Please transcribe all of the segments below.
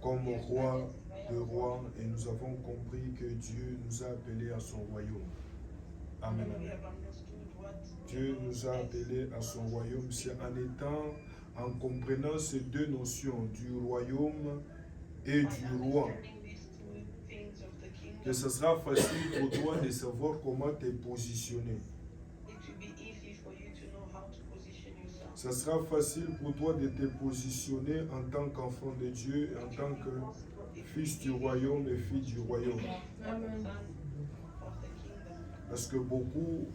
comme roi de rois et nous avons compris que Dieu nous a appelés à son royaume. Amen. Dieu nous a appelés à son royaume. C'est en comprenant ces deux notions du royaume et du roi que ce sera facile pour toi de savoir comment te positionner. Ça sera facile pour toi de te positionner en tant qu'enfant de Dieu, en tant que fils du royaume et fille du royaume. Amen. Parce que beaucoup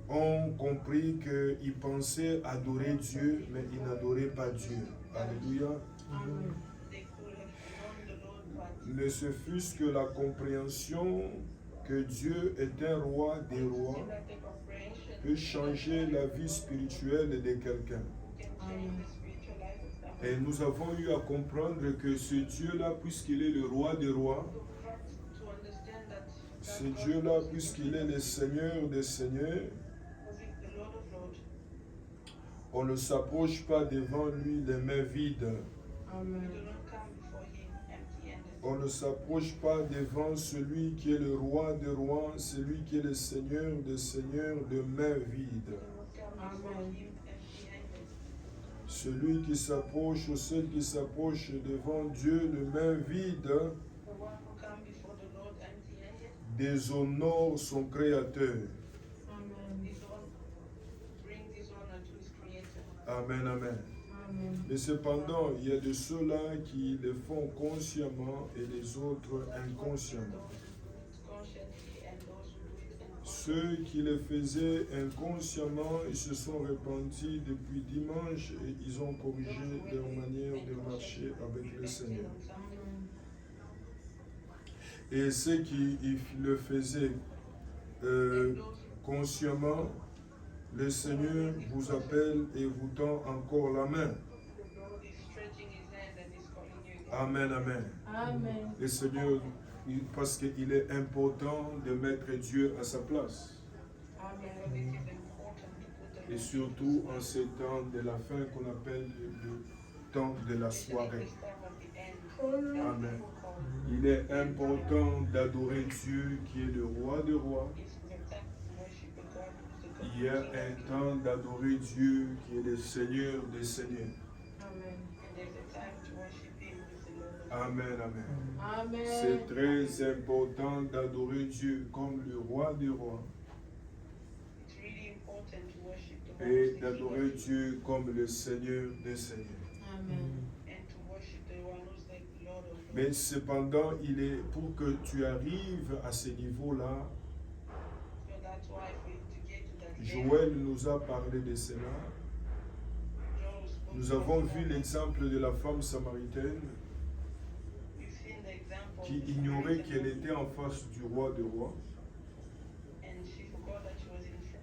ont compris qu'ils pensaient adorer Dieu, mais ils n'adoraient pas Dieu. Alléluia. Amen. Ne se fût-ce que la compréhension que Dieu est un roi des rois peut changer la vie spirituelle de quelqu'un. Et nous avons eu à comprendre que ce Dieu-là, puisqu'il est le roi des rois, ce Dieu-là, puisqu'il est le Seigneur des seigneurs, on ne s'approche pas devant lui les mains vides. Amen. On ne s'approche pas devant celui qui est le roi des rois, celui qui est le Seigneur des seigneurs, de mains vides. Amen. Celui qui s'approche ou celle qui s'approche devant Dieu de mains vides déshonore son Créateur. Amen, amen. Amen. Mais cependant, il y a de ceux-là qui le font consciemment et les autres inconsciemment. Ceux qui le faisaient inconsciemment, ils se sont repentis depuis dimanche et ils ont corrigé leur manière de marcher avec le Seigneur. Et ceux qui le faisaient consciemment, le Seigneur vous appelle et vous tend encore la main. Amen, amen. Amen. Le Seigneur, parce qu'il est important de mettre Dieu à sa place. Amen. Et surtout en ce temps de la fin qu'on appelle le temps de la soirée. Amen. Il est important d'adorer Dieu qui est le roi des rois. Il y a un temps d'adorer Dieu qui est le Seigneur des seigneurs. Amen, amen. Amen. C'est très important d'adorer Dieu comme le roi des rois et d'adorer Dieu comme le Seigneur des seigneurs. Amen. Mais cependant, il est pour que tu arrives à ce niveau-là. Joël nous a parlé de cela. Nous avons vu l'exemple de la femme samaritaine qui ignorait qu'elle était en face du roi des rois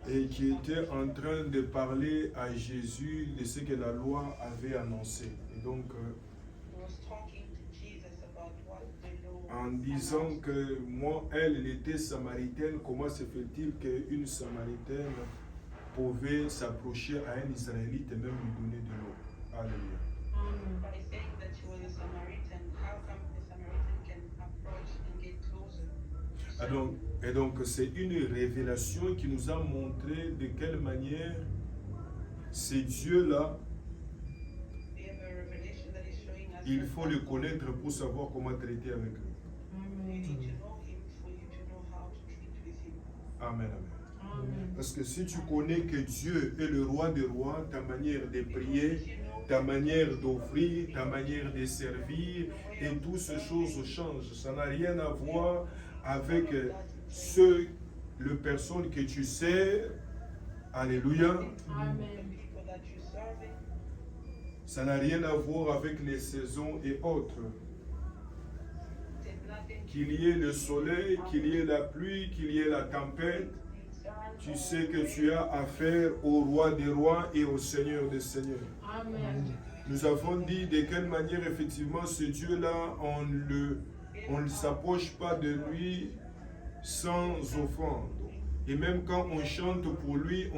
et qui était en train de parler à Jésus de ce que la loi avait annoncé. Et donc, en disant que moi, elle était samaritaine, comment se fait-il qu'une samaritaine pouvait s'approcher à un Israélite et même lui donner de l'eau? Alléluia. Et donc c'est une révélation qui nous a montré de quelle manière ces dieux-là, il faut le connaître pour savoir comment traiter avec eux. Amen, amen. Parce que si tu connais que Dieu est le roi des rois, ta manière de prier, ta manière d'offrir, ta manière de servir, et toutes ces choses changent. Ça n'a rien à voir avec les personnes que tu sers. Alléluia. Amen. Ça n'a rien à voir avec les saisons et autres. Qu'il y ait le soleil, qu'il y ait la pluie, qu'il y ait la tempête, tu sais que tu as affaire au roi des rois et au Seigneur des seigneurs. Amen. Nous avons dit de quelle manière effectivement ce Dieu-là, on ne s'approche pas de lui sans offrande. Et même quand on chante pour lui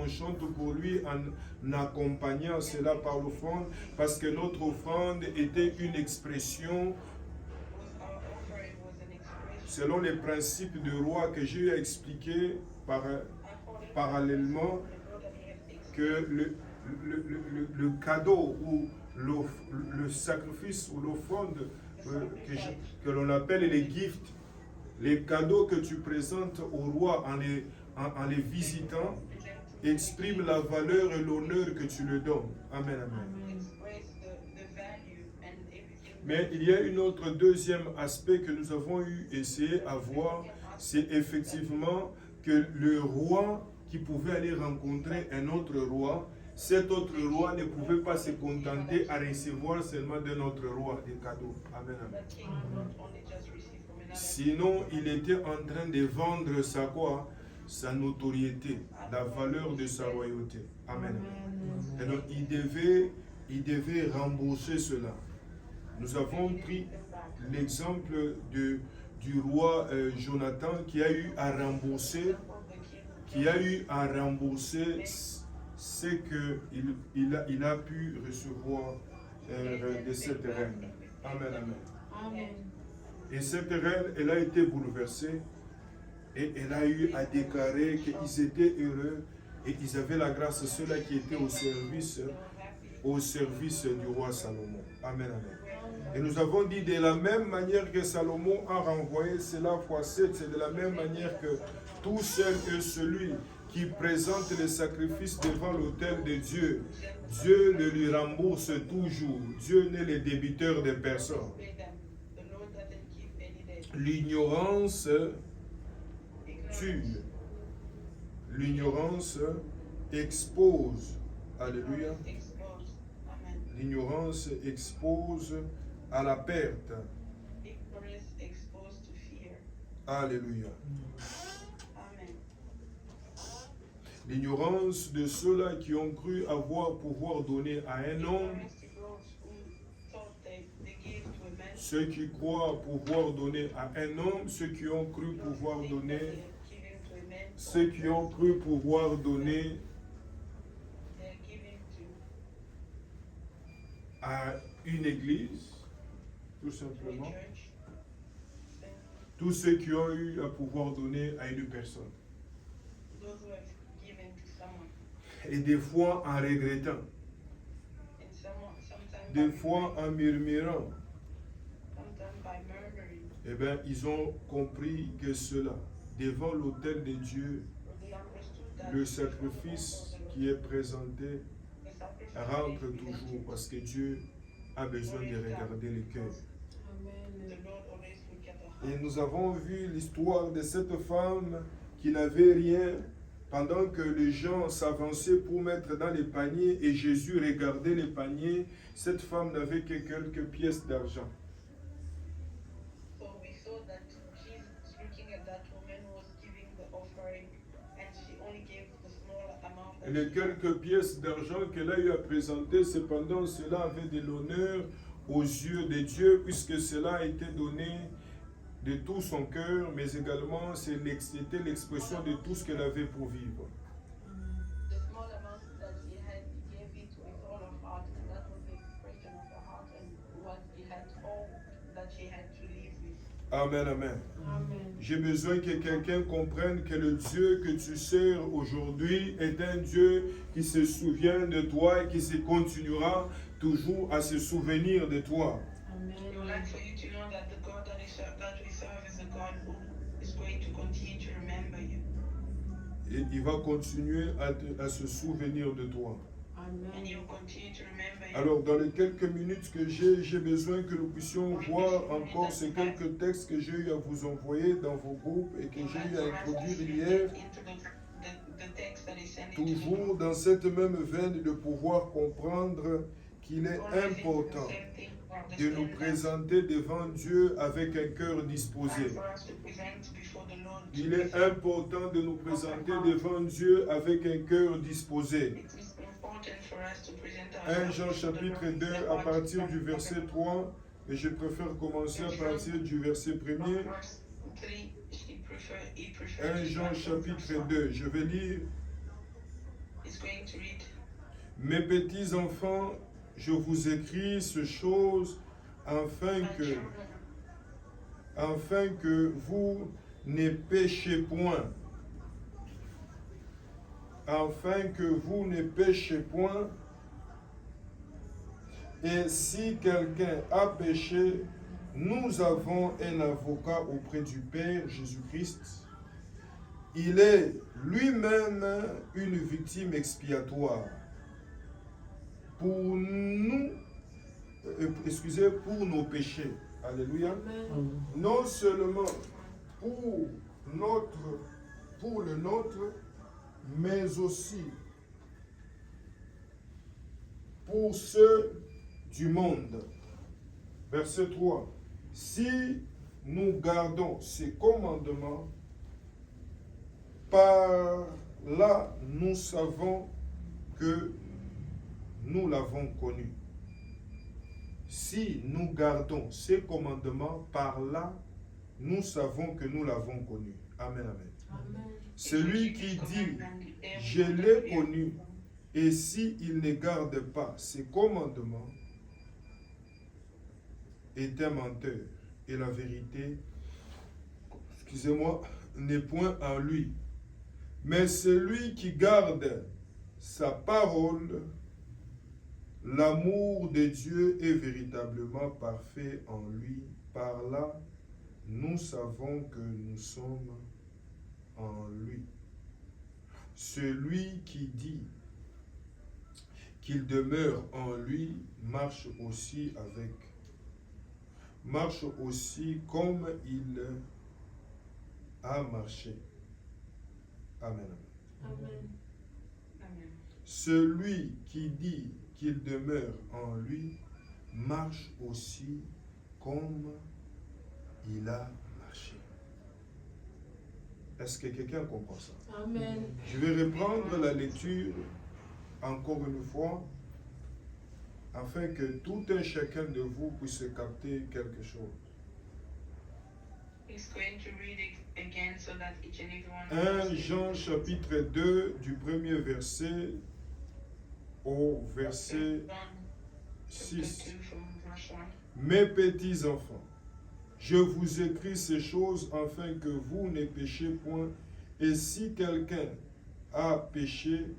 en accompagnant cela par l'offrande, parce que notre offrande était une expression selon les principes de roi que j'ai eu à expliquer parallèlement, que le cadeau ou le sacrifice ou l'offrande que l'on appelle les gifts, les cadeaux que tu présentes au roi en les visitant, expriment la valeur et l'honneur que tu lui donnes. Amen, amen. Mais il y a une autre deuxième aspect que nous avons essayé à voir, c'est effectivement que le roi qui pouvait aller rencontrer un autre roi, cet autre roi ne pouvait pas se contenter à recevoir seulement d'un autre roi des cadeaux. Amen, amen. Sinon, il était en train de vendre sa quoi? Sa notoriété, la valeur de sa royauté. Amen. Et donc, il devait rembourser cela. Nous avons pris l'exemple du roi Jonathan qui a eu à rembourser ce qu'il a pu recevoir de cette reine. Amen, amen. Amen. Et cette reine, elle a été bouleversée et elle a eu à déclarer qu'ils étaient heureux et ils avaient la grâce, ceux-là qui étaient au service du roi Salomon. Amen, amen. Et nous avons dit de la même manière que Salomon a renvoyé cela fois 7, c'est de la même manière que tout seul et celui qui présente les sacrifices devant l'autel de Dieu, Dieu le lui rembourse toujours. Dieu n'est le débiteur de personne. L'ignorance tue. L'ignorance expose. Alléluia. L'ignorance expose à la perte. Alléluia. L'ignorance de ceux-là qui ont cru avoir pouvoir donner à un homme, ceux qui croient pouvoir donner à un homme, ceux qui ont cru pouvoir donner, ceux qui ont cru pouvoir donner à une église, tout simplement. Tous ceux qui ont eu à pouvoir donner à une personne. Et des fois en regrettant. Des fois en murmurant. Eh bien, ils ont compris que cela, devant l'autel de Dieu, le sacrifice qui est présenté rentre toujours parce que Dieu a besoin de regarder le cœur. Et nous avons vu l'histoire de cette femme qui n'avait rien pendant que les gens s'avançaient pour mettre dans les paniers et Jésus regardait les paniers. Cette femme n'avait que quelques pièces d'argent. Et les quelques pièces d'argent qu'elle a eu à présenter, cependant, cela avait de l'honneur aux yeux de Dieu, puisque cela a été donné de tout son cœur, mais également c'était l'expression de tout ce qu'elle avait pour vivre. Amen, amen. J'ai besoin que quelqu'un comprenne que le Dieu que tu sers aujourd'hui est un Dieu qui se souvient de toi et qui se continuera toujours à se souvenir de toi. Amen. Et il va continuer à se souvenir de toi. Amen. Alors, dans les quelques minutes que j'ai besoin que nous puissions voir encore ces quelques textes que j'ai eu à vous envoyer dans vos groupes et que j'ai eu à introduire hier. Toujours dans cette même veine de pouvoir comprendre qu'il est important de nous présenter devant Dieu avec un cœur disposé. Il est important de nous présenter devant Dieu avec un cœur disposé. 1 Jean chapitre 2 à partir du verset 3, et je préfère commencer à partir du verset 1er. 1 Jean chapitre 2, je vais lire. Mes petits enfants, je vous écris ces choses afin afin que vous ne péchiez point. Afin que vous ne péchiez point. Et si quelqu'un a péché, nous avons un avocat auprès du Père, Jésus-Christ. Il est lui-même une victime expiatoire pour nous, pour nos péchés. Alléluia. Amen. Non seulement pour le nôtre, mais aussi pour ceux du monde. Verset 3. Si nous gardons ces commandements, par là nous savons que nous l'avons connu. Si nous gardons ces commandements, par là nous savons que nous l'avons connu. Amen, amen. Amen. Celui qui dit « Je l'ai connu » et s'il ne garde pas ses commandements est un menteur et la vérité, n'est point en lui. Mais celui qui garde sa parole, l'amour de Dieu est véritablement parfait en lui. Par là, nous savons que nous sommes en lui. Celui qui dit qu'il demeure en lui marche aussi comme il a marché. Amen. Amen. Celui qui dit qu'il demeure en lui marche aussi comme il a marché. Est-ce que quelqu'un comprend ça? Amen. Je vais reprendre la lecture encore une fois afin que tout un chacun de vous puisse capter quelque chose. 1 Jean chapitre 2 du premier verset au verset 6. Mes petits enfants, je vous écris ces choses afin que vous ne péchiez point. Et si quelqu'un a péché,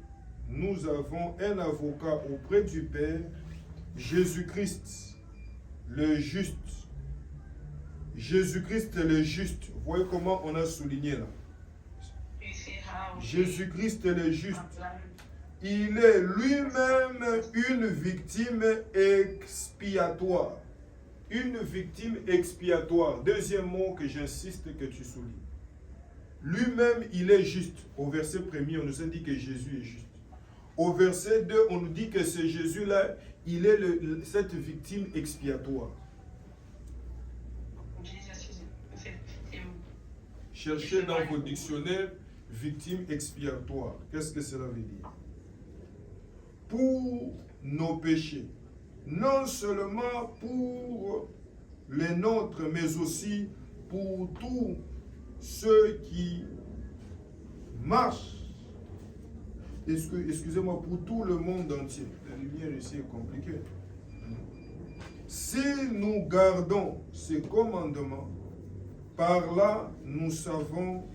nous avons un avocat auprès du Père, Jésus-Christ, le juste. Jésus-Christ le juste. Vous voyez comment on a souligné là. Jésus-Christ le juste. Il est lui-même une victime expiatoire. Une victime expiatoire. Deuxième mot que j'insiste que tu soulignes. Lui-même, il est juste. Au verset 1er, on nous indique que Jésus est juste. Au verset 2, on nous dit que ce Jésus-là, il est cette victime expiatoire. Cherchez dans vos dictionnaires victime expiatoire. Qu'est-ce que cela veut dire? Pour nos péchés. Non seulement pour les nôtres, mais aussi pour tous ceux qui marchent. Excusez-moi, pour tout le monde entier. La lumière ici est compliquée. Si nous gardons ces commandements, par là, nous savons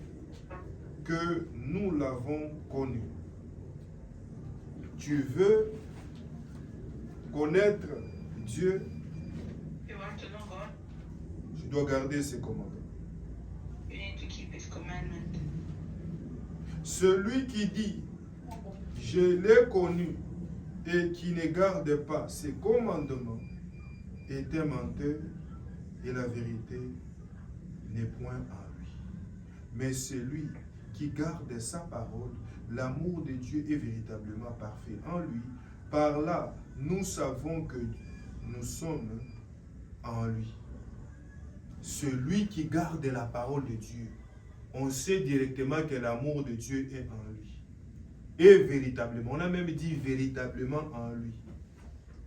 que nous l'avons connu. Tu veux connaître Dieu, tu dois garder ses commandements. Celui qui dit « Je l'ai connu » et qui ne garde pas ses commandements est un menteur et la vérité n'est point en lui. Mais celui qui garde sa parole, l'amour de Dieu est véritablement parfait en lui. Par là, nous savons que nous sommes en lui. Celui qui garde la parole de Dieu, on sait directement que l'amour de Dieu est en lui. Et véritablement, on a même dit véritablement en lui.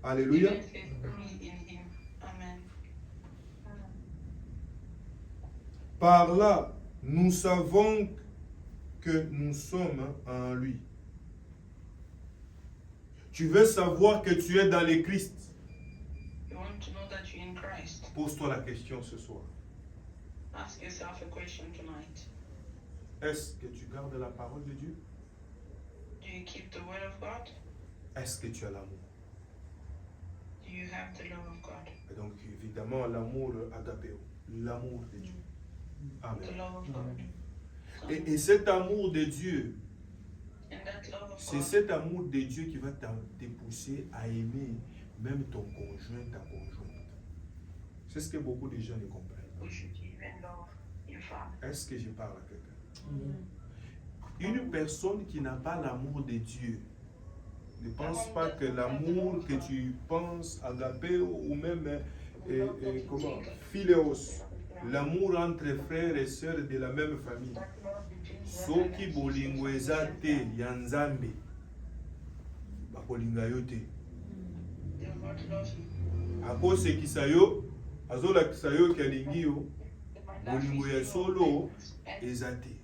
Alléluia. Par là, nous savons que nous sommes en lui. Tu veux savoir que tu es dans le Christ? Pose-toi la question ce soir. Ask yourself a question tonight. Est-ce que tu gardes la parole de Dieu? Do you keep the word of God? Est-ce que tu as l'amour? Do you have the love of God? Et donc, évidemment, l'amour agapéo, l'amour de Dieu. The Amen. love of God. Et cet amour de Dieu, And that love of c'est God cet amour de Dieu qui va te pousser à aimer même ton conjoint, ta conjointe. C'est ce que beaucoup de gens ne comprennent. we should even love your father. Est-ce que je parle à quelqu'un? Amen. Une personne qui n'a pas l'amour de Dieu ne pense pas que l'amour que tu penses, agapé ou même comment, philéos, l'amour entre frères et sœurs de la même famille. Soki bolingo eza te ya Nzambe, bakolinga yo te. They will not love you. Akosekisa yo, azolakisa yo ki alingi yo, They might laugh bolingo with ya you solo and- eza te.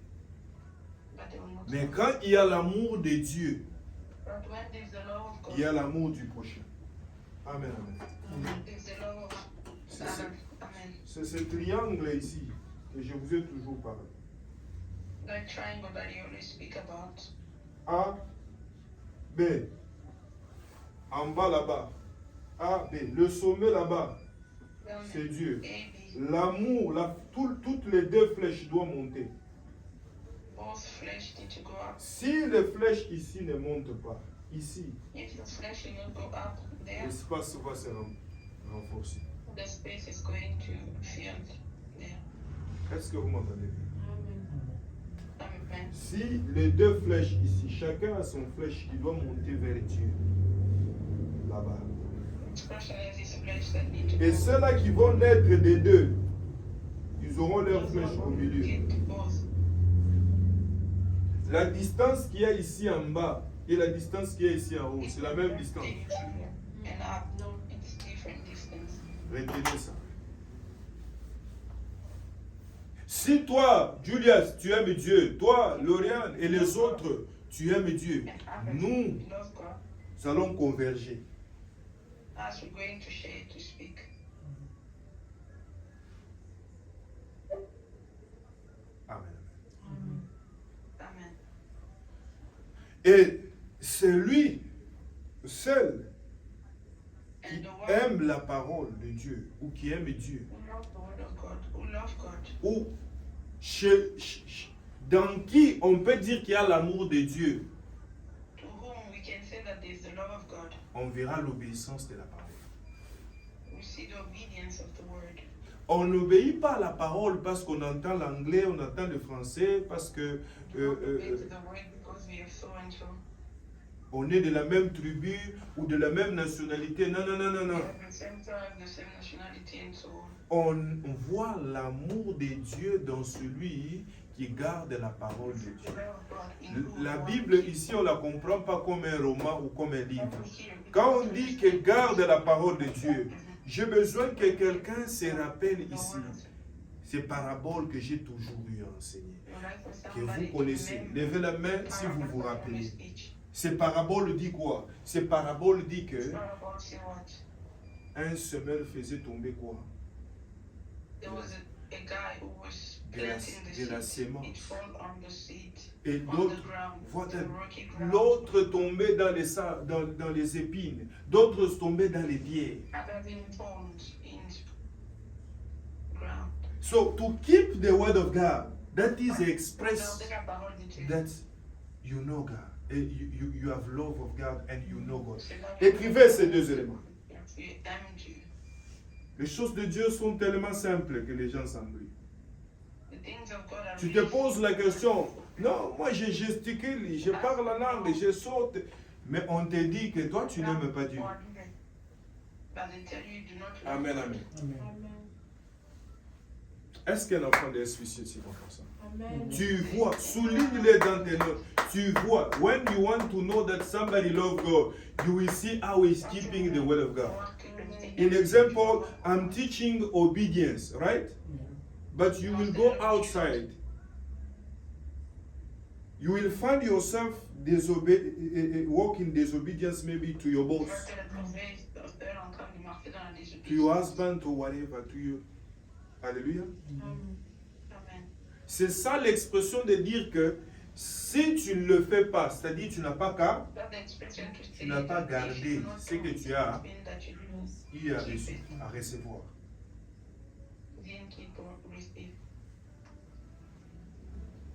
but they will not Mais love you. quand il y a l'amour de Dieu, But when there's the love of God, il y a l'amour du prochain. Amen, amen. there's the love of C'est God. Amen. c'est ce triangle ici que je vous ai toujours parlé. That triangle that you always speak about. A, B. En bas là-bas. A, B. Le sommet là-bas, Down c'est there. Dieu. A, B. L'amour, toutes les deux flèches doivent monter. Both flesh need to go up. Si les flèches ici ne montent pas, ici, If the flesh will not go up there, l'espace va se renforcer. the space is going to fill there. Est-ce que vous m'entendez? Amen. Amen. Si les deux flèches ici, chacun a son flèche qui doit monter vers Dieu, là-bas. Each person has his flesh that need to Et go. ceux-là qui vont naître des deux, ils auront leur flèche au milieu. Get both. La distance qu'il y a ici en bas et la distance qu'il y a ici en haut, c'est la même distance. And up, No. it's different distance. Retenez ça. Si toi, Julius, tu aimes Dieu, toi, Lauriane et les autres, tu aimes Dieu, And others nous love God. allons converger. As we're going to share, to speak. Amen. Amen. Amen. Et c'est lui seul And qui the one aime la parole de Dieu ou qui aime Dieu who love the word of God, who love God, ou dans qui on peut dire qu'il y a l'amour de Dieu, to whom we can say that there's the love of God, on verra l'obéissance de la parole. we see the obedience of the word. On n'obéit pas à la parole parce qu'on entend l'anglais, on entend le français, parce que We don't obey to the word because we are so and so. on est de la même tribu ou de la même nationalité. Non, non, non, non, We non. have the same tribe, the same nationality, and so on. On voit l'amour de Dieu dans celui qui garde la parole de The Dieu. love of God in whom La one Bible keeps- ici, on ne la comprend pas comme un roman ou comme un livre. Here, Quand because on dit there is que garde la parole de Dieu, j'ai besoin que quelqu'un se rappelle ici ces paraboles que j'ai toujours eu à enseigner, que vous connaissez. Levez la main si vous vous rappelez. Ces paraboles dit quoi? Ces paraboles dit que un semeur faisait tomber quoi? There was a guy who was De la- planting the de la seed. sémence. It fell on the seed, Et on the d'autres, ground, voilà, the rocky ground. l'autre tombait dans dans les épines, d'autres tombaient dans les pierres. Other than thorns in ground. So to keep the word of God, that is express Garder la parole de Dieu. that you know God, you have love of God and you know God. C'est là où Écrivez ces deux éléments. tu aimes Dieu. Les choses de Dieu sont tellement simples que les gens s'embrouillent. The things of God are Tu te really poses la question, non, moi je gesticule, je parle la langue, je saute, mais on te dit que toi tu n'aimes pas Dieu. But they tell you do not love Amen, God. amen. Amen. Est-ce qu'un enfant de suicide c'est comme ça? Amen. Tu vois, souligne-les dans tes notes. Tu vois, when you want to know that somebody loves God, you will see how he's keeping the word of God. In example, I'm teaching obedience, right? But you will go outside. You will find yourself walk in disobedience maybe to your boss, to your husband, to whatever, to you. Hallelujah. Amen. Amen. C'est ça l'expression de dire que si tu ne le fais pas, c'est-à-dire tu n'as pas qu'à, That's the expression to tu say n'as pas that if gardé you not ce que do tu as it, means that you Yes. eu à recevoir. didn't keep or receive.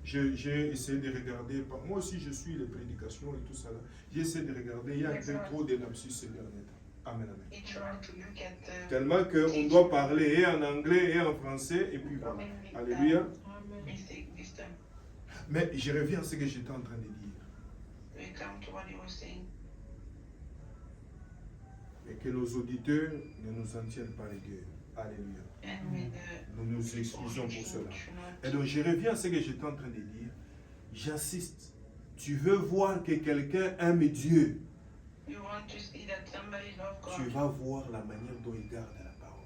J'ai essayé de regarder, moi aussi je suis les prédications et tout ça là. J'ai essayé de regarder, il y a un peu trop de lapsus ces derniers temps. Amen, amen. He tried to look at the Tellement qu'on doit parler et en anglais et en français et puis voilà. Alléluia. Amen. mistake this time. Mais je reviens à ce que j'étais en train de dire. We come to what he was saying. Et que nos auditeurs ne nous en tiennent pas rigueur. Alléluia. And with Nous nous the excusons pour cela. should Et not donc je reviens à ce que j'étais en train de dire. J'insiste. Tu veux voir que quelqu'un aime Dieu. you want to see that somebody love Tu God. vas voir la manière dont il garde la parole.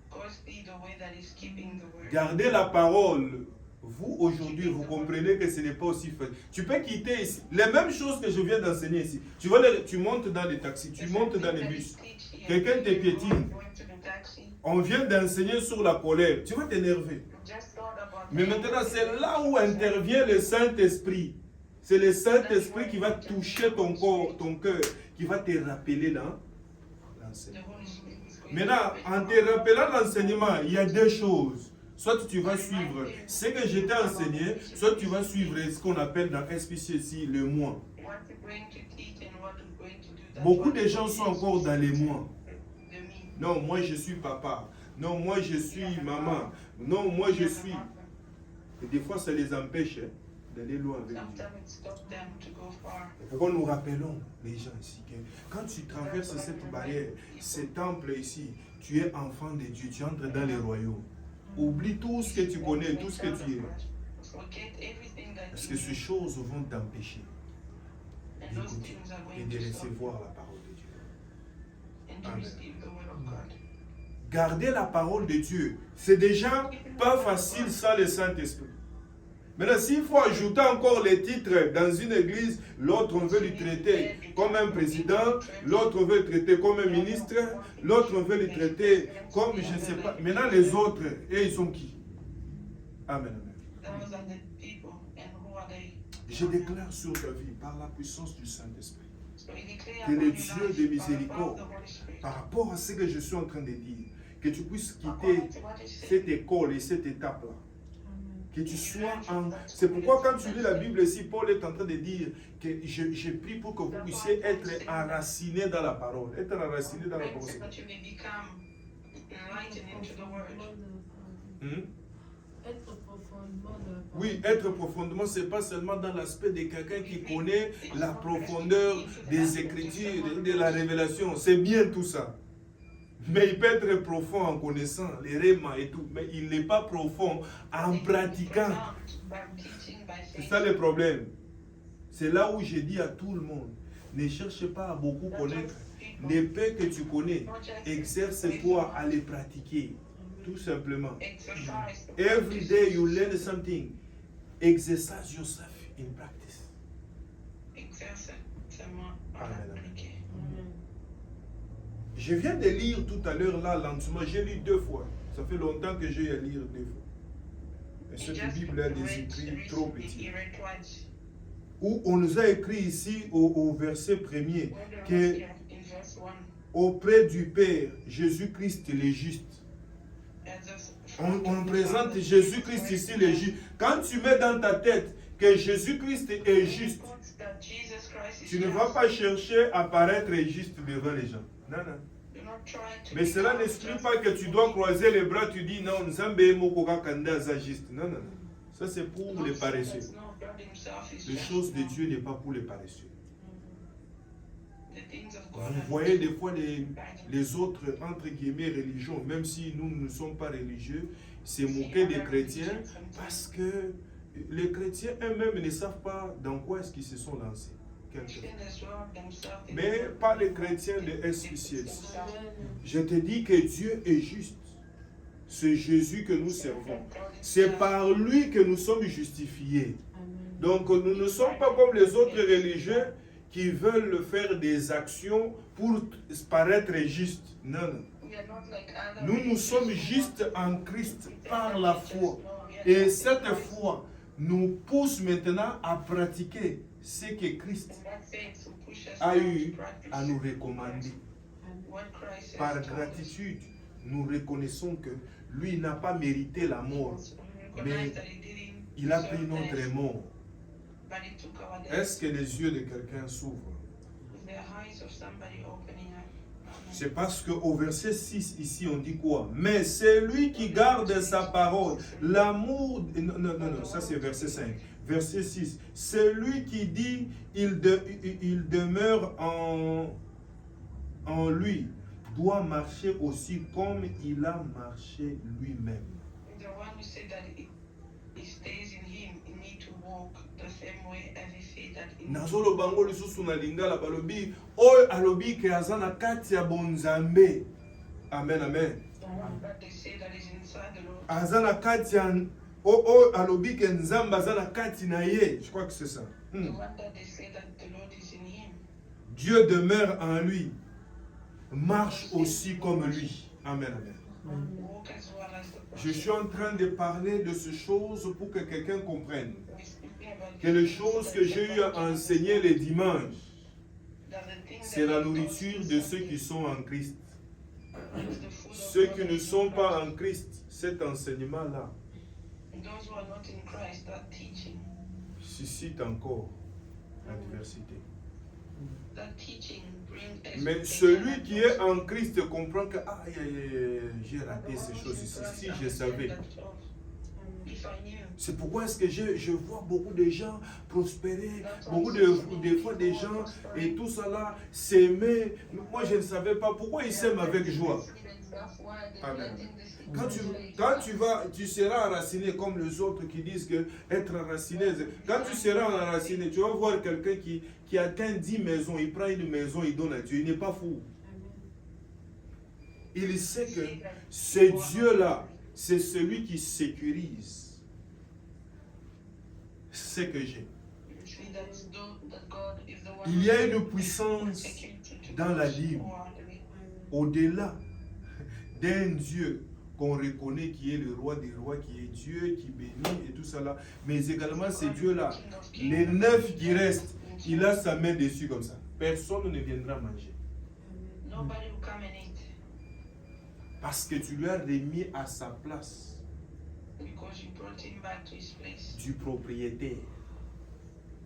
Go see the way that he's keeping the word. Gardez la parole. Vous, aujourd'hui, vous comprenez que ce n'est pas aussi facile. Tu peux quitter ici. Les mêmes choses que je viens d'enseigner ici. Tu montes dans les taxis, tu montes dans les bus. Quelqu'un te piétine. On vient d'enseigner sur la colère. Tu vas t'énerver. Mais maintenant, c'est là où intervient le Saint-Esprit. C'est le Saint-Esprit qui va toucher ton corps, ton cœur, qui va te rappeler dans l'enseignement. Maintenant, en te rappelant l'enseignement, il y a deux choses. Soit tu vas suivre ce que je t'ai enseigné, soit tu vas suivre ce qu'on appelle dans SPC ici le moi. Beaucoup de gens sont encore dans les moi. Non, moi je suis papa. Non, moi je suis maman. Non, moi je suis. Et des fois, ça les empêche d'aller loin avec Dieu. Et pourquoi nous rappelons les gens ici que quand tu traverses cette barrière, ce temple ici, tu es enfant de Dieu, tu entres dans les royaumes. Oublie tout ce que tu connais, tout ce que tu es. Parce que ces choses vont t'empêcher d'écouter et de recevoir la parole de Dieu. Amen. Garder la parole de Dieu, c'est déjà pas facile sans le Saint-Esprit. Maintenant, s'il faut ajouter encore les titres dans une église, l'autre on veut le traiter comme un président, l'autre on veut le traiter comme un ministre, l'autre on veut le traiter comme je ne sais pas. Maintenant, les autres, et ils sont qui? Amen. Amen. Je déclare sur ta vie, par la puissance du Saint-Esprit, que le Dieu de miséricorde, par rapport à ce que je suis en train de dire, que tu puisses quitter cette école et cette étape-là. Que tu sois en... C'est pourquoi quand tu lis la Bible ici, Paul est en train de dire que je prie pour que vous puissiez être enracinés dans la parole. Être enracinés dans la parole. Être profondément dans la parole. Oui, être profondément, ce n'est pas seulement dans l'aspect de quelqu'un qui connaît la profondeur des Écritures, de la révélation. C'est bien tout ça. Mais il peut être profond en connaissant les rémas et tout, mais il n'est pas profond en pratiquant. C'est ça le problème. C'est là où je dis à tout le monde, ne cherche pas à beaucoup connaître. Les paix que tu connais, exerce-toi à les pratiquer. Tout simplement. Every day you learn something. Exercise yourself in practice. Amen. Je viens de lire tout à l'heure là, lentement. J'ai lu 2 fois. Ça fait longtemps que j'ai à lire 2 fois. Et cette Bible a des écrits trop petits. Où on nous a écrit ici au verset 1er que auprès du Père, Jésus-Christ le juste. On présente Jésus-Christ ici le juste. Quand tu mets dans ta tête que Jésus-Christ est juste, tu ne vas pas chercher à paraître juste devant les gens. Non, non. Mais cela n'exclut pas que tu dois croiser les bras, tu dis non, juste. Non, non. Ça c'est pour les paresseux. Les choses de Dieu n'est pas pour les paresseux. Vous voyez des fois les autres, entre guillemets, religions, même si nous ne sommes pas religieux, se moquer des chrétiens parce que les chrétiens eux-mêmes ne savent pas dans quoi est-ce qu'ils se sont lancés. Mais pas les chrétiens de SPCS. Je te dis que Dieu est juste. C'est Jésus que nous servons. C'est par lui que nous sommes justifiés. Donc nous ne sommes pas comme les autres religieux qui veulent faire des actions pour paraître justes. Non, non. Nous sommes justes en Christ par la foi. Et cette foi nous pousse maintenant à pratiquer ce que Christ And that faith will push us a now eu to practice à nous recommander. what Christ Par has told us. gratitude, nous reconnaissons que lui n'a pas mérité la mort, We recognize that he didn't il a deserve pris notre death, mort. but he took our death. Est-ce que les yeux de quelqu'un s'ouvrent? Is the eyes of somebody opening up? C'est parce qu'au verset 6 ici on dit quoi? Mais c'est lui qui garde sa parole. L'amour... Non, ça c'est verset 5. Verset 6. C'est lui qui dit, il demeure en lui, doit marcher aussi comme il a marché lui-même. The one who said that he stays in him, he need to walk the same way as he said that in Nazolo bango lisusu na lingala balobi oyo alobi ke aza na kati ya bonzambe. Amen, amen. the one that they say that is inside the Lord. Aza na kati ya oyo alobi ke nzambe aza na kati na ye. Je crois que c'est ça. The one that they say that the Lord is in him. Dieu demeure en lui. Marche aussi comme lui. Amen, amen. Walk as well as the Je person. suis en train de parler de ces choses pour que quelqu'un comprenne We're speaking about que les choses que j'ai eu à enseigner les dimanches, that the thing c'est that la he taught nourriture is de something ceux qui sont en Christ. is the food of Ceux God qui that ne is sont in pas Christ. en Christ, cet enseignement-là Those who are not in Christ, that teaching, suscite encore l'adversité. that teaching brings Mais expectation celui and qui est en Christ comprend que ah, j'ai raté ces choses ici. Si je savais. If I knew. C'est pourquoi est-ce que je vois beaucoup de gens prospérer, beaucoup de fois des gens et tout ça là s'aimer. Moi je ne savais pas pourquoi ils s'aiment avec joie. Amen. Tu seras enraciné comme les autres qui disent que être enraciné. Quand tu seras enraciné, tu vas voir quelqu'un qui atteint 10 maisons, il prend une maison, il donne à Dieu. Il n'est pas fou. Il sait que ce Dieu-là, c'est celui qui sécurise ce que j'ai. Il y a une puissance dans la Bible, au-delà d'un Dieu qu'on reconnaît qui est le roi des rois, qui est Dieu, qui bénit et tout ça là. Mais également ce Dieu-là, les 9 qui restent, il a sa main dessus comme ça. Personne ne viendra manger. Nobody will come and eat Parce que tu lui as remis à sa place because you brought him back to his place. du propriétaire.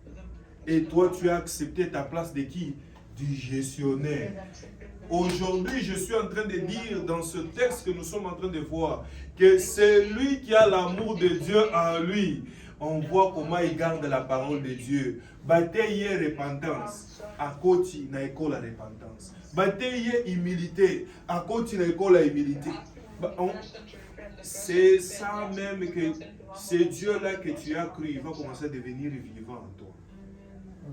The- Et toi, tu as accepté ta place de qui? Du gestionnaire. Aujourd'hui, je suis en train de dire dans ce texte que nous sommes en train de voir que c'est lui qui a l'amour de Dieu en lui. On voit comment il garde la parole de Dieu. Bataille repentance. À côté, na école la repentance. Bataille humilité. À côté, na école la humilité. C'est ça même que c'est Dieu-là que tu as cru. Il va commencer à devenir vivant en toi.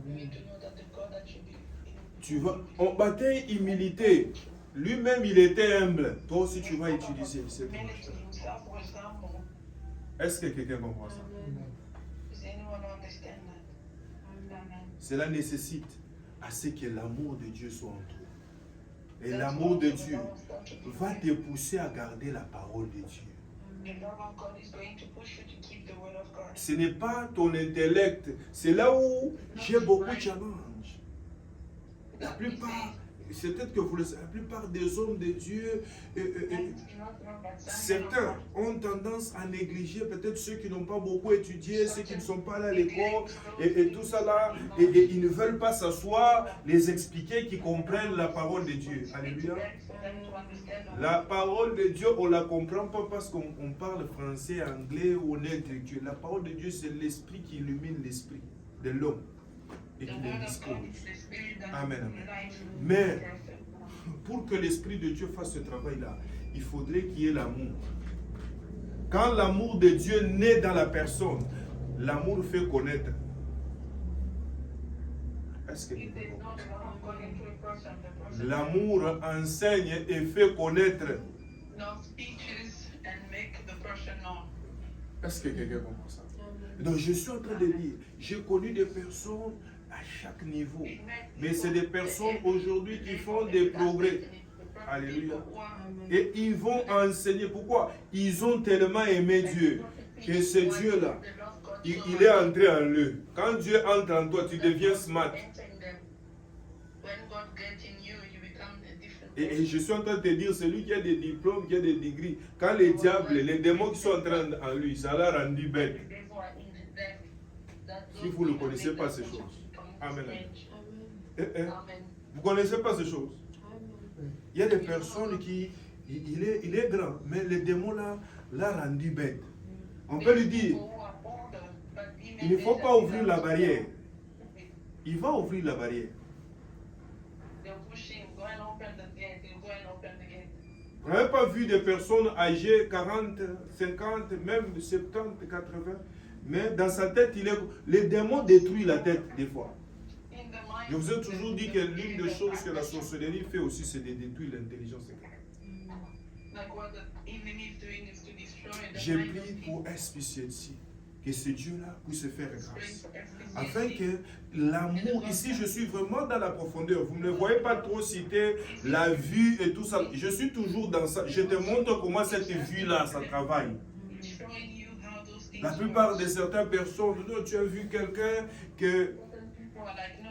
We need to know that the God that you believe in. Tu vas, en bataille humilité, lui-même il était humble. Toi aussi tu vas utiliser cette Humility marche. himself was humble. Est-ce que quelqu'un comprend ça? Does anyone understand that? Amen. Cela nécessite à ce que l'amour de Dieu soit en toi. Et l'amour de Dieu va te pousser à garder la parole de Dieu. The love of God is going to push you to keep the word of God. Ce n'est pas ton intellect. C'est là où j'ai beaucoup de challenges. La plupart, c'est peut-être que vous le savez, la plupart des hommes de Dieu, certains ont tendance à négliger peut-être ceux qui n'ont pas beaucoup étudié, ceux qui ne sont pas là à l'école, et tout ça là, et ils ne veulent pas s'asseoir, les expliquer, qu'ils comprennent la parole de Dieu. Alléluia. La parole de Dieu, on ne la comprend pas parce qu'on parle français, anglais ou on est intellectuel. La parole de Dieu, c'est l'esprit qui illumine l'esprit de l'homme et qui le dispose. Amen, amen. Mais pour que l'Esprit de Dieu fasse ce travail-là, il faudrait qu'il y ait l'amour. Quand l'amour de Dieu naît dans la personne, l'amour fait connaître. Est-ce que l'amour enseigne et fait connaître? Est-ce que quelqu'un comprend ça? Donc je suis en train de dire, j'ai connu des personnes à chaque niveau, mais c'est des personnes aujourd'hui qui font des progrès. Alléluia. Et ils vont enseigner. Pourquoi? Ils ont tellement aimé Dieu que ce Dieu-là, il est entré en eux. Quand Dieu entre en toi, tu deviens smart. Et je suis en train de te dire, celui qui a des diplômes, qui a des degrees, quand les diables, les démons qui sont entrés en lui, ça l'a rendu bête. Si vous ne connaissez pas ces choses. Amen. Vous ne connaissez pas ces choses. Il y a des personnes qui, il est grand, mais le démon l'a rendu bête. On peut lui dire, il ne faut pas ouvrir la barrière. Il va ouvrir la barrière. Vous n'avez pas vu des personnes âgées 40, 50, même 70, 80, mais dans sa tête, les démons détruisent la tête des fois. Je vous ai toujours dit que l'une des choses que la sorcellerie fait aussi, c'est de détruire l'intelligence. J'ai prié pour SPCC, que ce Dieu-là puisse faire grâce. Afin que l'amour, ici je suis vraiment dans la profondeur. Vous ne me voyez pas trop citer la vue et tout ça. Je suis toujours dans ça. Je te montre comment cette vue-là, ça travaille. La plupart de certaines personnes, tu as vu quelqu'un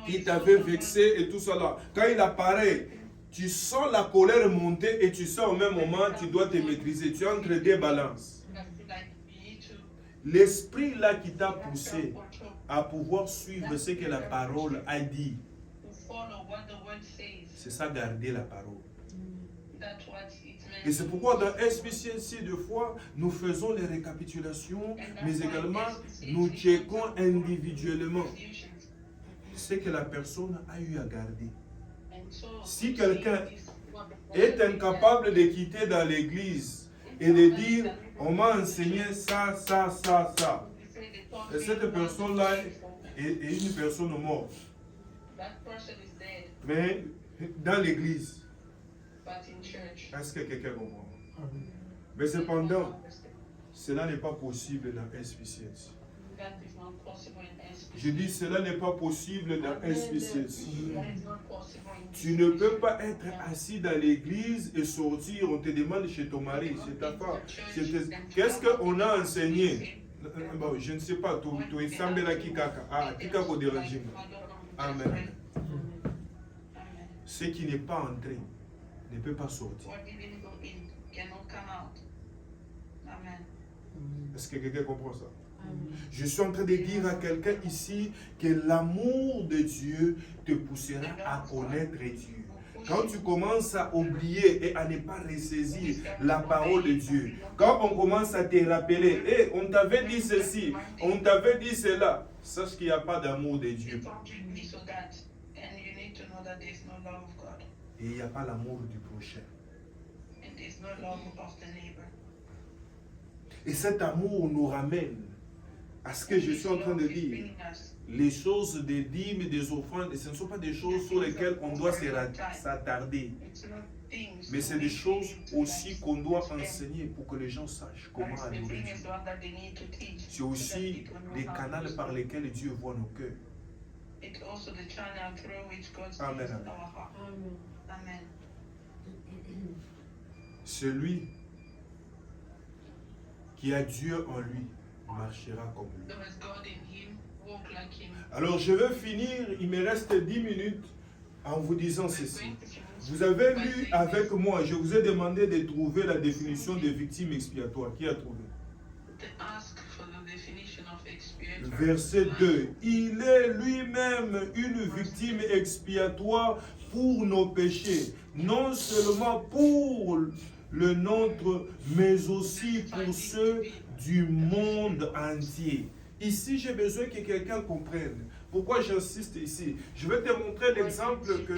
qui t'avait vexé et tout ça là. Quand il apparaît, tu sens la colère monter et tu sens au même moment, tu dois te maîtriser. Tu es entre deux balances. L'esprit là qui t'a poussé à pouvoir suivre ce que la parole a dit, c'est ça, garder la parole. Et c'est pourquoi dans SPCC, de fois, nous faisons les récapitulations, mais également nous checkons individuellement ce que la personne a eu à garder. Si quelqu'un est incapable de quitter dans l'église et de dire, on m'a enseigné ça, ça, ça, ça, et cette personne-là est une personne morte. Mais dans l'église, est-ce que quelqu'un comprend? Mais cependant, cela n'est pas possible dans SPCC. Je dis, cela n'est pas possible dans SPCC. Tu ne peux pas être assis dans l'église et sortir, on te demande chez ton mari, chez ta femme. Qu'est-ce qu'on a enseigné? Bon, je ne sais pas, tu es sambela kikaka. Ah, kikako dérange. Amen. Ce qui n'est pas entré ne peut pas sortir. Est-ce que quelqu'un comprend ça? Je suis en train de dire à quelqu'un ici que l'amour de Dieu te poussera à connaître Dieu. Quand tu commences à oublier et à ne pas ressaisir la parole de Dieu, quand on commence à te rappeler, hey, on t'avait dit ceci, on t'avait dit cela, sache qu'il n'y a pas d'amour de Dieu. Et il n'y a pas l'amour du prochain. Et cet amour nous ramène à ce que je suis en train de dire. Les choses des dîmes et des offrandes, ce ne sont pas des choses sur lesquelles on doit s'attarder. Mais c'est des choses aussi qu'on doit enseigner pour que les gens sachent comment adorer Dieu. C'est aussi des canaux par lesquels Dieu voit nos cœurs. Amen. Amen. Celui qui a Dieu en lui marchera comme lui. Alors je vais finir, il me reste 10 minutes en vous disant ceci. Vous avez lu avec moi, je vous ai demandé de trouver la définition de victime expiatoire. Qui a trouvé? Verset 2. Il est lui-même une victime expiatoire pour nos péchés, non seulement pour le nôtre, mais aussi pour ceux du monde entier. Ici, j'ai besoin que quelqu'un comprenne. Pourquoi j'insiste ici? Je vais te montrer l'exemple que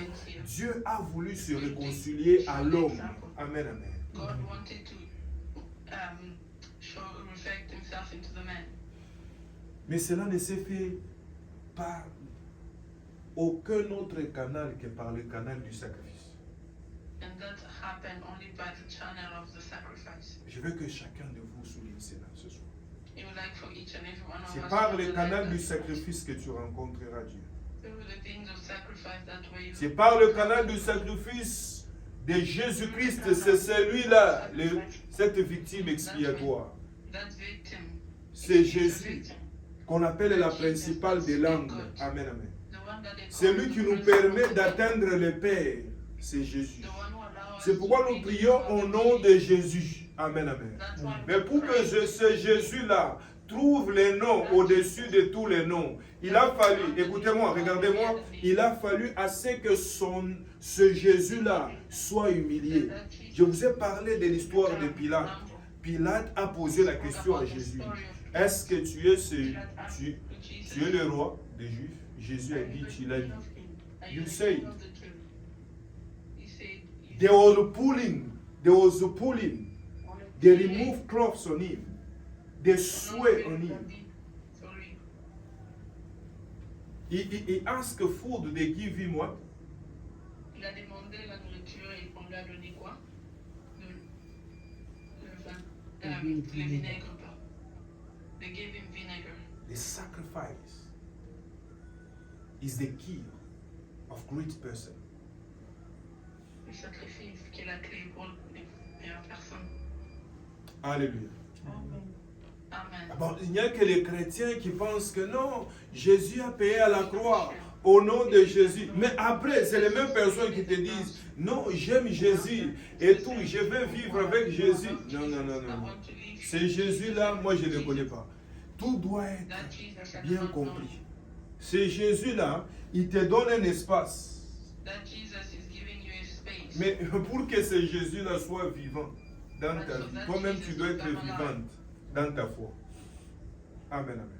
Dieu a voulu se réconcilier à l'homme. Amen, amen. Mais cela ne s'est fait par aucun autre canal que par le canal du sacrifice. Je veux que chacun de vous souligne cela ce soir. C'est par le canal du sacrifice que tu rencontreras Dieu. C'est par le canal du sacrifice de Jésus-Christ, c'est celui-là, cette victime expiatoire. c'est Jésus qu'on appelle la principale des langues. Amen, amen. C'est lui qui nous permet d'atteindre le Père. C'est Jésus. C'est pourquoi nous prions au nom de Jésus. Amen, amen. Mais pour que ce Jésus-là trouve les noms au-dessus de tous les noms, il a fallu, écoutez-moi, regardez-moi, il a fallu assez que ce Jésus-là soit humilié. Je vous ai parlé de l'histoire de Pilate. Pilate a posé la question à Jésus. Est-ce que tu es le roi des Juifs? Jésus a dit, tu l'as dit. You say it. They were pulling. They removed cloths on him. They sweat on him. He asked food, they give him what? Il a demandé la nourriture et on lui a donné quoi? Le vinaigre. They gave him vinegar. The sacrifice is the key of great person. Le sacrifice qui est la clé pour les meilleures personnes. Alléluia. Amen. Amen. Bon, il n'y a que les chrétiens qui pensent que non, Jésus a payé à la croix au nom de Jésus. Mais après, c'est les mêmes personnes qui te disent, non, j'aime Jésus et tout, je vais vivre avec Jésus. Non, non, non, non. C'est Jésus-là, moi je ne le connais pas. Tout doit être bien compris. C'est Jésus-là, il te donne un espace. Mais pour que ce Jésus-là soit vivant dans ta vie, toi-même tu dois être vivante dans ta foi. Amen, amen.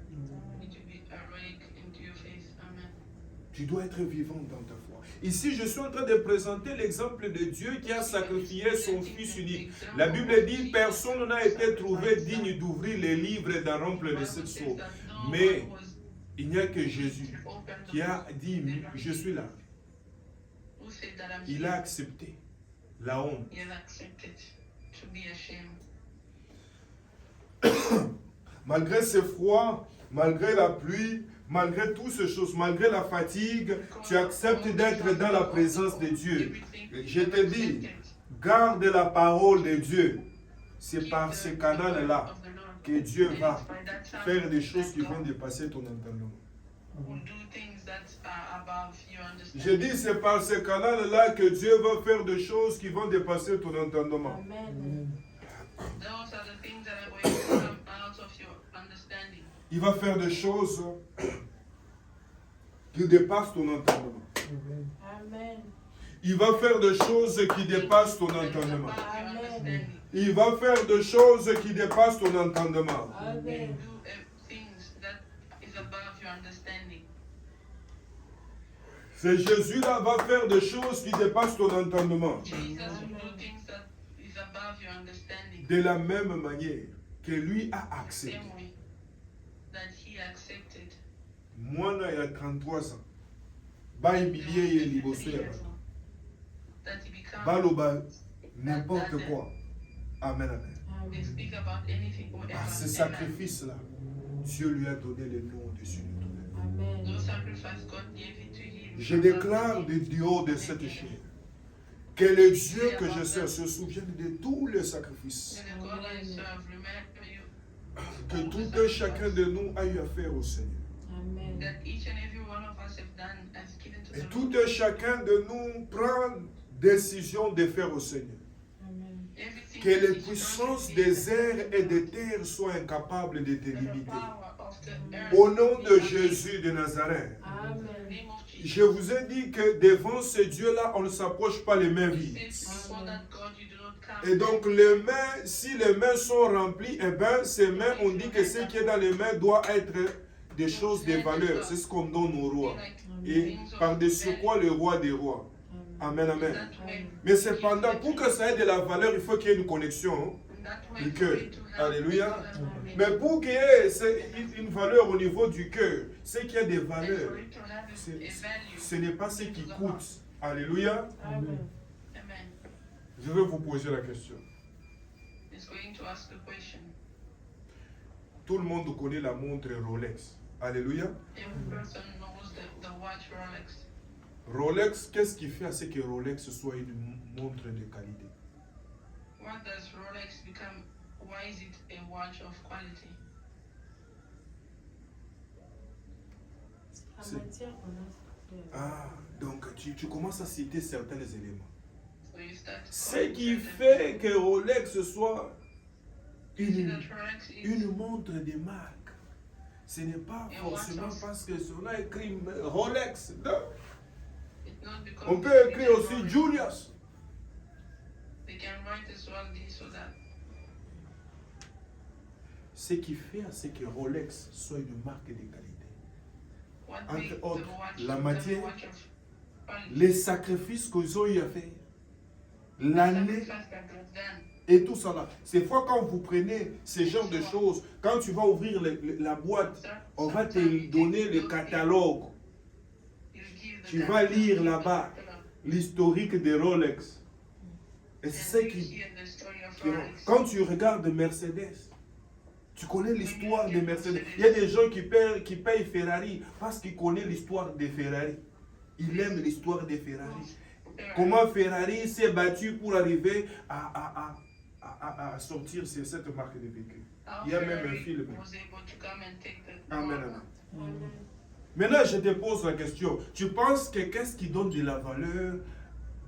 Tu dois être vivant dans ta foi. Ici, je suis en train de présenter l'exemple de Dieu qui a sacrifié son Fils unique. La Bible dit, personne n'a été trouvé digne d'ouvrir les livres et d'en remplir les 7 sceaux. Mais il n'y a que Jésus qui a dit, je suis là. Il a accepté la honte. Malgré ce froid, malgré la pluie, malgré toutes ces choses, malgré la fatigue, tu acceptes d'être dans la présence de Dieu. Je te dis, garde la parole de Dieu. C'est par ce canal-là que Dieu va faire des choses qui vont dépasser ton entendement. Je dis, c'est par ce canal-là que Dieu va faire des choses qui vont dépasser ton entendement. Amen. Il va faire des choses qui dépassent ton entendement. Amen. Il va faire des choses qui dépassent ton entendement. Amen. Il va faire des choses qui dépassent ton entendement. Amen. Ce Jésus-là va faire des choses qui dépassent ton entendement. De la même manière que lui a accepté. Moi, il y a 33 ans. Ba humilié et liboso ya ba. Baloba n'importe quoi. Amen, amen. Par ce sacrifice-là, Dieu lui a donné le nom au-dessus de tout le nom. Amen. Je déclare du haut de cette chair que le Dieu que je sers se souvienne de tous les sacrifices que tout un chacun de nous a eu à faire au Seigneur. Amen. Et tout un chacun de nous prend décision de faire au Seigneur. Amen. Que les puissances des airs et des terres soient incapables de te limiter. Au nom de Jésus de Nazareth. Amen. Je vous ai dit que devant ce Dieu-là, on ne s'approche pas les mains vides. Et donc, les mains, si les mains sont remplies, eh bien, ces mains, on dit que ce qui est dans les mains doit être des choses de valeur. C'est ce qu'on donne au roi. Et par-dessus quoi, le roi des rois. Amen, amen. Mais cependant, pour que ça ait de la valeur, il faut qu'il y ait une connexion du cœur. Alléluia. Mais pour qu'il y ait une valeur au niveau du cœur, c'est qu'il y a des valeurs. Ce n'est pas ce qui coûte. Alléluia. Amen. Je vais vous poser la question. Tout le monde connaît la montre Rolex. Alléluia. Rolex, qu'est-ce qui fait à ce que Rolex soit une montre de qualité? C'est- matière, on a. Ah, donc tu commences à citer certains éléments. So you start Ce qui calling fait certain que Rolex soit things. You see une, that Rolex is une montre de marque, ce n'est pas forcément parce que on a écrit Rolex. Non. it's not because On peut it's écrire written aussi Rolex. Julius. They can write as well this or that. Ce qui fait à ce que Rolex soit une marque de qualité. What Entre makes the autres, watch la to be matière, watch of quality? les sacrifices qu'ils ont eu à faire, The l'année sacrifice that was done. et tout ça là. C'est fois quand vous prenez ce genre de choses, quand tu vas ouvrir la boîte, on va te donner le catalogue. You give the Tu vas catalogue, lire you là-bas give the catalogue. l'historique de Rolex. Et c'est And ce you qui hear the story of rend. Rolex. Quand tu regardes Mercedes, tu connais l'histoire de Mercedes. Il y a des gens qui payent Ferrari parce qu'ils connaissent l'histoire de Ferrari. Ils aiment l'histoire de Ferrari. Comment Ferrari s'est battu pour arriver à sortir cette marque de véhicule. How Il y a même un Ferrari film. was able to come and take the Amen, gold. amen. Amen. Maintenant, je te pose la question. Tu penses que qu'est-ce qui donne de la valeur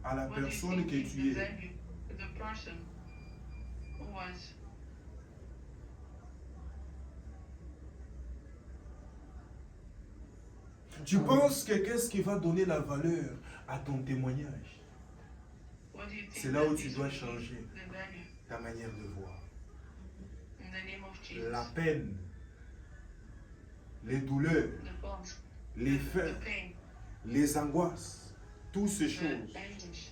à la What do you personne think que is tu the es? value to the person who was? Tu penses que qu'est-ce qui va donner la valeur à ton témoignage? What do you think C'est là où that tu is dois really changer the value? ta manière de voir. In the name of Jesus. La peine, les douleurs, The bones, les the faits, pain, les angoisses, toutes ces the choses anguish,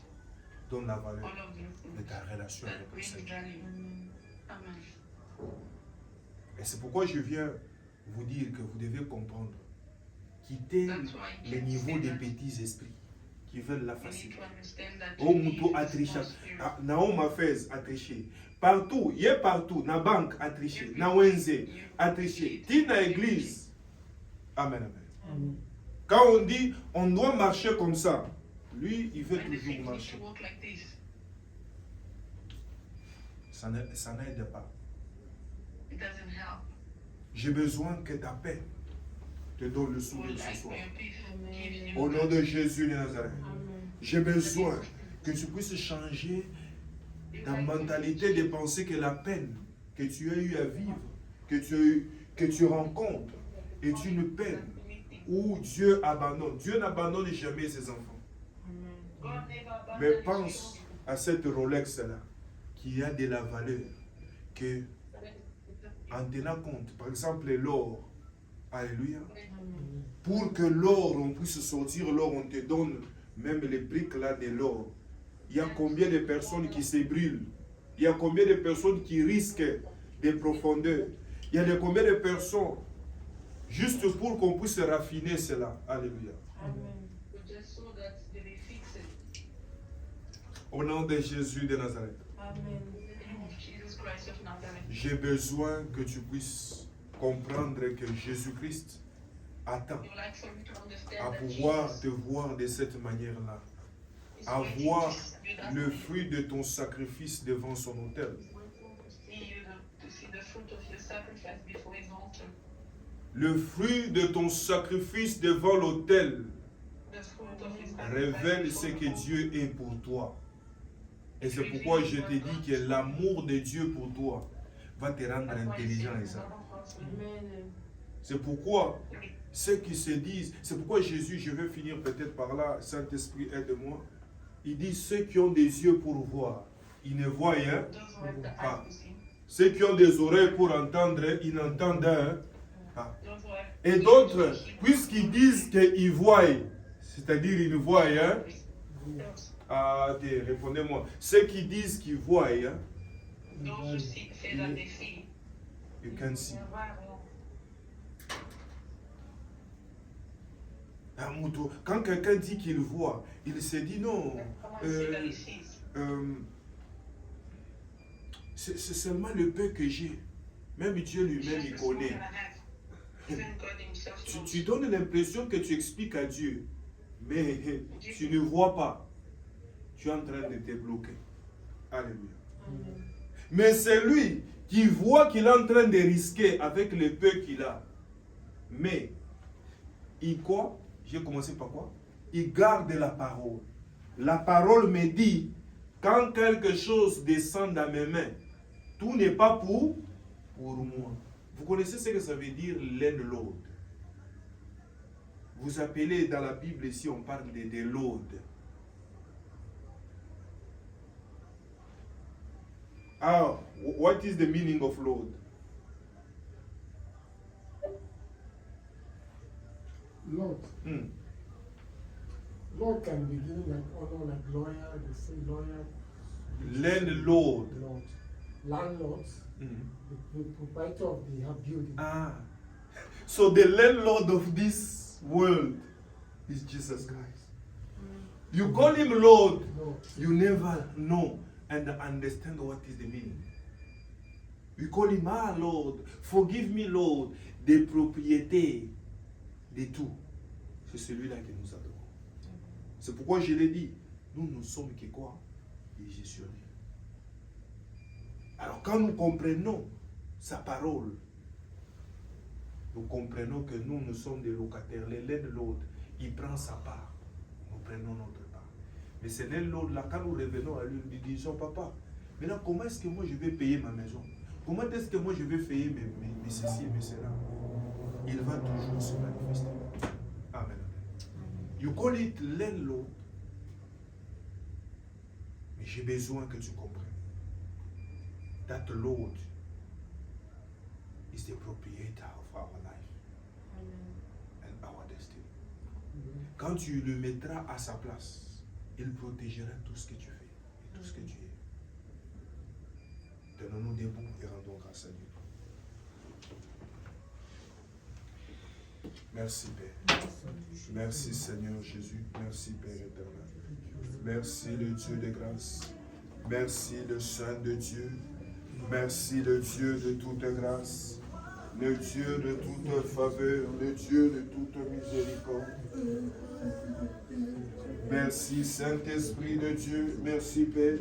donnent la valeur all of de the ta relation that avec le brings Seigneur. value. Amen. Amen. Et c'est pourquoi je viens vous dire que vous devez comprendre. Quitter That's why les you niveaux say des that petits esprits qui veulent la you need facilité. to understand that Oh, you Moutou need a a triché. small spirit. Ah, Naom a fait a triché. Partout, il y a partout. Na banque a triché. Na wenze a triché. Tina église. Amen, amen. Amen. Quand on dit on doit marcher comme ça, lui, il veut When they say toujours you need marcher. to walk like this, Ça n'aide pas. it doesn't help. J'ai besoin que ta paix te donne le You sourire would ce like for soir. your peace Amen. gives you Au nom de Jésus de Nazareth. Amen. J'ai besoin que tu puisses changer ta mentalité de penser que la peine que tu as eu à vivre, que tu rencontres, est une peine où Dieu abandonne. Dieu n'abandonne jamais ses enfants. Amen. God never abandons Mais his pense children. à cette Rolex-là, qui a de la valeur, que en tenant compte, par exemple l'or, alléluia, Amen. pour que l'or, on puisse sortir l'or, on te donne même les briques là de l'or. Il y a combien de personnes qui se brûlent? Il y a combien de personnes qui risquent des profondeurs? Il y a combien de personnes juste pour qu'on puisse raffiner cela? Alléluia. Amen. Just so that they may fix it. Au nom de Jésus de Nazareth, Amen. In the name of Jesus Christ of Nazareth. j'ai besoin que tu puisses comprendre que Jésus-Christ attend You would like for me to understand à that pouvoir Jesus te voir de cette manière-là, is à waiting voir to see that le way. fruit de ton sacrifice devant son autel. To see the fruit of your sacrifice before his altar. Le fruit de ton sacrifice devant l'autel The fruit of his révèle sacrifice ce before que the altar. Dieu est pour toi. Et c'est pourquoi je te dis que l'amour de Dieu pour toi va te rendre intelligent et ça. Amen. C'est pourquoi ceux qui se disent, c'est pourquoi Jésus, je vais finir peut-être par là, Saint-Esprit aide-moi, il dit ceux qui ont des yeux pour voir, ils ne voient rien. Those who have the Ah. eyes to see. Ceux qui ont des oreilles pour entendre, ils n'entendent rien. Ah. Those who have Et ears d'autres, to hear. puisqu'ils disent qu'ils voient, c'est-à-dire ils ne voient rien, Those ah, répondez-moi, ceux qui disent qu'ils voient, hein, who say that they see. you can see. Ah, Moutou, quand quelqu'un dit qu'il voit, il se dit non, Someone say that he sees. c'est seulement le peu que j'ai. Même Dieu lui-même, il connaît. Even God himself knows. Tu donnes l'impression que tu expliques à Dieu, mais tu ne vois pas. Tu es en train de te bloquer. Alléluia. Amen. Mais c'est lui qui voit qu'il est en train de risquer avec le peu qu'il a. Mais Il quoi? J'ai commencé par quoi? Il garde la parole. La parole me dit, quand quelque chose descend dans mes mains, tout n'est pas pour moi. Vous connaissez ce que ça veut dire l'un de l'autre? Vous appelez dans la Bible ici, on parle de load. Ah, what is the meaning of load? Lord. Lord can be given like honor, like lawyer, they say lawyer. Landlord. Lord. Landlords, the proprietor of the building. Ah. So the landlord of this world is Jesus Christ. You call him Lord, you never know and understand what is the meaning. You call him, ah Lord, forgive me Lord, des propriétés de tout. C'est celui-là que nous adorons. C'est pourquoi je l'ai dit, nous ne sommes que quoi? Des gestionnaires. Alors quand nous comprenons sa parole, nous comprenons que nous sommes des locataires. L'un de l'autre, il prend sa part. Nous prenons notre part. Mais c'est l'un de l'autre, là, quand nous revenons à lui, nous disons, papa, maintenant comment est-ce que moi je vais payer ma maison? Comment est-ce que moi je vais payer mes ceci et mes cela? Il va toujours se manifester. Amen. You call it l'un de l'autre. Mais j'ai besoin que tu comprennes. That Lord is the proprietor of our life and our destiny. Quand tu le mettras à sa place, il protégera tout ce que tu fais et tout ce que tu es. Tenons-nous debout et rendons grâce à Dieu. Merci Père. Merci Seigneur Jésus. Merci Père éternel. Merci le Dieu de grâce. Merci le Saint de Dieu. Merci le Dieu de toute grâce. Le Dieu de toute faveur. Le Dieu de toute miséricorde. Merci Saint-Esprit de Dieu. Merci Père.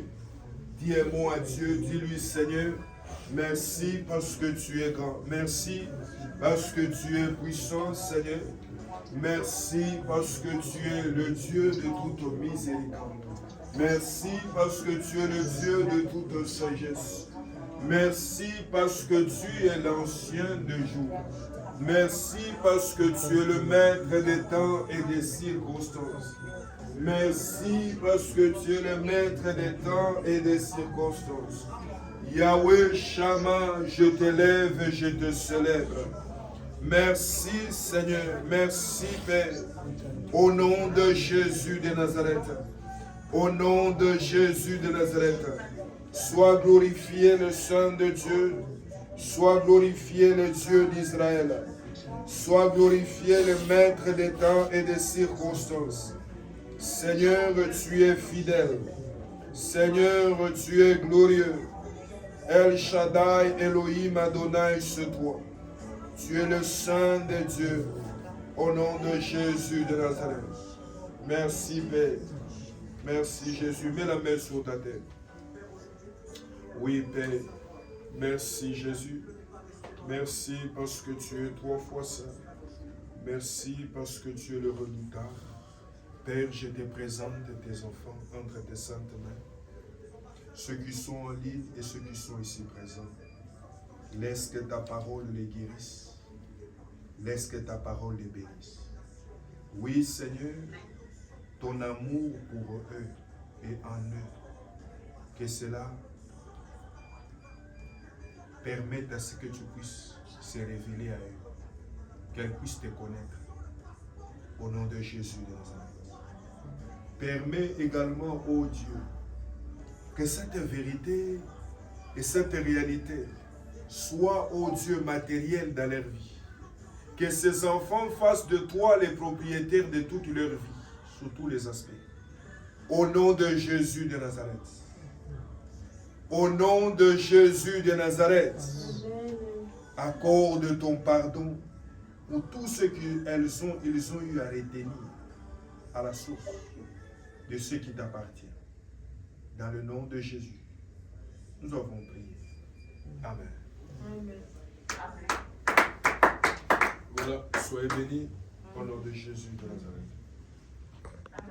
Dis un mot à Dieu. Dis-lui Seigneur. Merci parce que tu es grand. Merci parce que tu es puissant Seigneur. Merci parce que tu es le Dieu de toute miséricorde. Merci parce que tu es le Dieu de toute sagesse. Merci parce que tu es l'ancien de jours. Merci parce que tu es le maître des temps et des circonstances. Merci parce que tu es le maître des temps et des circonstances. Yahweh Shammah, je t'élève et je te célèbre. Merci Seigneur, merci Père. Au nom de Jésus de Nazareth. Au nom de Jésus de Nazareth. Sois glorifié le Saint de Dieu. Sois glorifié le Dieu d'Israël. Sois glorifié le Maître des temps et des circonstances. Seigneur, tu es fidèle. Seigneur, tu es glorieux. El Shaddai, Elohim, Adonai, c'est toi. Tu es le Saint de Dieu. Au nom de Jésus de Nazareth. Merci Père. Merci Jésus. Mets la main sur ta tête. Oui, Père. Merci, Jésus. Merci parce que tu es 3 fois saint. Merci parce que tu es le redoutable. Père, je te présente tes enfants entre tes saintes mains. Ceux qui sont en ligne et ceux qui sont ici présents. Laisse que ta parole les guérisse. Laisse que ta parole les bénisse. Oui, Seigneur, ton amour pour eux est en eux. Que cela permette à ce que tu puisses se révéler à eux, qu'elles puissent te connaître. Au nom de Jésus de Nazareth. Permets également, ô Dieu, que cette vérité et cette réalité soient, ô Dieu, matérielles dans leur vie. Que ces enfants fassent de toi les propriétaires de toute leur vie, sous tous les aspects. Au nom de Jésus de Nazareth. Au nom de Jésus de Nazareth, accorde ton pardon pour tout ce qu'ils ont eu à retenir à la source de ce qui t'appartient. Dans le nom de Jésus, nous avons prié. Amen. Amen. Voilà, soyez bénis. Au nom de Jésus de Nazareth.